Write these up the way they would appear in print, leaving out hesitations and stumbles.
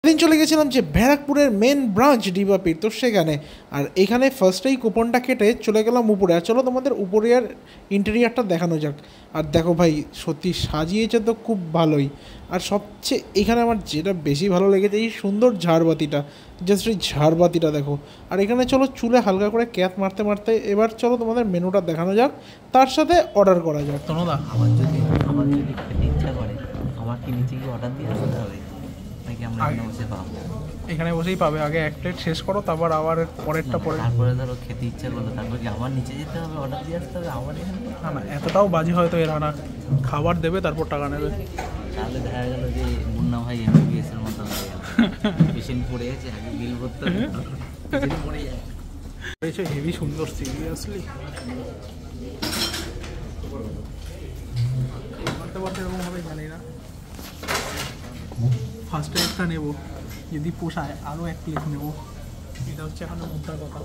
দিন চলে গেছিলাম যে ব্যারাকপুরের মেন ব্রাঞ্চ ডিবাপির, তো সেখানে আর এখানে ফার্স্টেই কুপনটা কেটে চলে গেলাম উপরে। আর চলো তোমাদের উপরের ইন্টেরিয়ারটা দেখানো যাক। আর দেখো ভাই, সত্যি সাজিয়েছে তো খুব ভালোই। আর সবচেয়ে এখানে আমার যেটা বেশি ভালো লেগেছে এই সুন্দর ঝাড়বাতিটা, জাস্ট এই ঝাড়বাতিটা দেখো। আর এখানে চলো চুলে হালকা করে ক্যাপ মারতে মারতে এবার চলো তোমাদের মেনুটা দেখানো যাক, তার সাথে অর্ডার করা যাক। তোমরা আমার যদি খেতে ইচ্ছা করে আমার কি নিচে কি অর্ডার দিয়ে আসতে হবে নাকি আমরা এখানে বসে পাবো? এখানে বসেই পাবে। আগে এক প্লেট শেষ করো, তারপর আবার পরেরটা পরে। তারপরে ধরো খেতে ইচ্ছা করলো, তারপর কি আমার নিচে যেতে হবে অর্ডার দিয়ে আসতে হবে আমার এখানে? না না, এতটাও বাজে হয়তো এরা না, খাবার দেবে তারপর টাকা নেবে। তাহলে দেখা গেল যে মুন্না ভাই এমবিবিএস এর মতো হয়ে গেল, পেশেন্ট পড়ে গেছে আগে বিল করতে হবে, পেশেন্ট পড়ে যায়। হেভি সুন্দর, সিরিয়াসলি এরকমভাবে জানি না। ফার্স্টে একটা নেব, যদি পোষায় আরও এক প্লেট নেব। এটা হচ্ছে এখন মোটার কথা।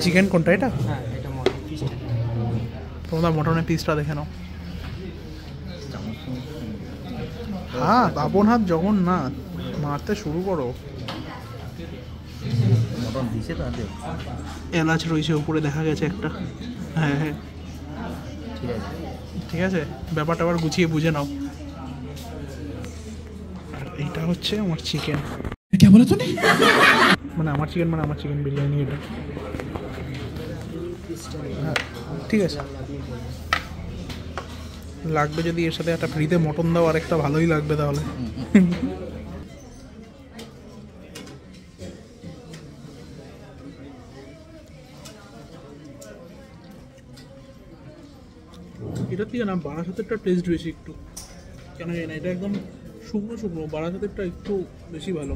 চিকেন কোনটা এটা? হ্যাঁ, এটা মটন পিসটা। তোমরা মটনের পিসটা দেখে নাও। হ্যাঁ, আপন হাত যখন না মারতে শুরু করো। মটন দিছে তাদের এলাচ রয়েছে উপরে, দেখা গেছে একটা। হ্যাঁ হ্যাঁ, ঠিক আছে ঠিক আছে, ব্যাপারটা আবার গুছিয়ে বুঝে নাও। আর এইটা হচ্ছে আমার চিকেন। কে বলে তো মানে আমার চিকেন বিরিয়ানি এটা। হ্যাঁ ঠিক আছে, লাগবে যদি এর সাথে একটা ফ্রিতে মটন দাও আর একটা, ভালোই লাগবে তাহলে। এটার থেকে না বারাসাতেরটা টেস্ট বেশি একটু, কেন জানি না, এটা একদম শুকনো শুকনো, বারাসাতেরটা একটু বেশি ভালো।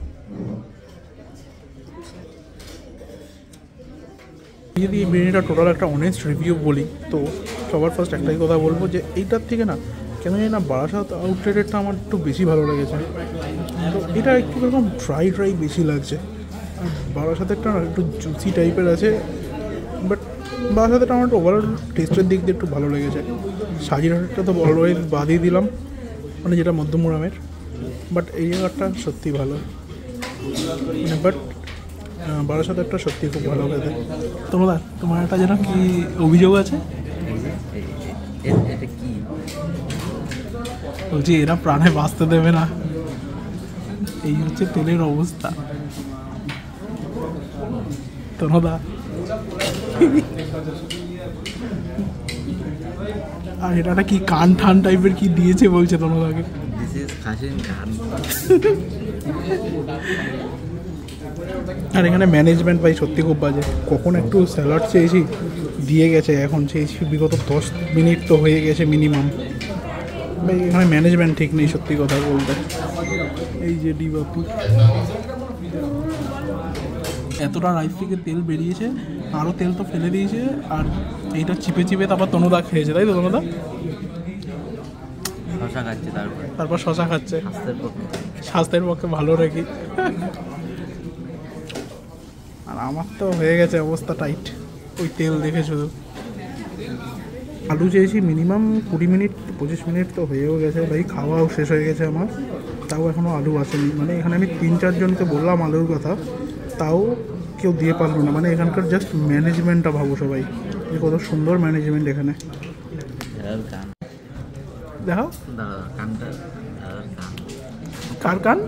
যদি এই বিরিয়ানিটা টোটাল একটা অনেস্ট রিভিউ বলি, তো সবার ফার্স্ট একটাই কথা বলবো যে এইটার থেকে না কেন জানি না বারাসাত আউটলেটেরটা আমার একটু বেশি ভালো লেগেছে। তো এটা একটু এরকম ড্রাই বেশি লাগছে, আর বারাসাতেরটা না একটু জুসি টাইপের আছে। বাট বারাসাতেরটা আমার একটু ওভারঅল টেস্টের দিক দিয়ে একটু ভালো লেগেছে। সাজিরহাটটা তো অলওয়েজ বাদই দিলাম, মানে যেটা মধ্যমগ্রামের। বাট এই জায়গাটা সত্যি ভালো, মানে বাট বারাসাতেরটা সত্যি খুব ভালো খেতে। তোমার একটা যেন কি অভিযোগ আছে? এটা কি বলছি এরা প্রাণে বাঁচতে দেবে না, এই হচ্ছে তেলের অবস্থা। তোনদা আর এটা কি কান ঠান টাইপের কি দিয়েছে বলছে তোনদাকে। আর এখানে ম্যানেজমেন্ট ভাই সত্যি খুব বাজে। কখন একটু স্যালাড চেয়েছি, দিয়ে গেছে, এখন চেয়েছি বিগত 10 মিনিট তো হয়ে গেছে মিনিমাম। ভাই এখানে ম্যানেজমেন্ট ঠিক নেই সত্যি কথা বলতে। এই যে ডিবাপি, এতটা রাইস থেকে তেল বেরিয়েছে, আরও তেল তো ফেলে দিয়েছে। আর এইটা চিপে চিপে তারপর তনুদা খেয়েছে, তাই তো তনুদা? শশা খাচ্ছে, তারপর শশা খাচ্ছে, স্বাস্থ্যের পক্ষে ভালো রেখে। আর আমার তো হয়ে গেছে অবস্থা টাইট, ওই তেল দেখে শুধু। আলু চেয়েছি মিনিমাম 20 মিনিট 25 মিনিট তো হয়েও গেছে ভাই, খাওয়াও শেষ হয়ে গেছে আমার, তাও এখনও আলু আসেনি। মানে এখানে আমি 3-4 জনকে বললাম আলুর কথা, তাও কেউ দিয়ে পারলো না। মানে এখানকার জাস্ট ম্যানেজমেন্টটা ভাবো সবাই, যে কত সুন্দর ম্যানেজমেন্ট এখানে। দেখো কার কান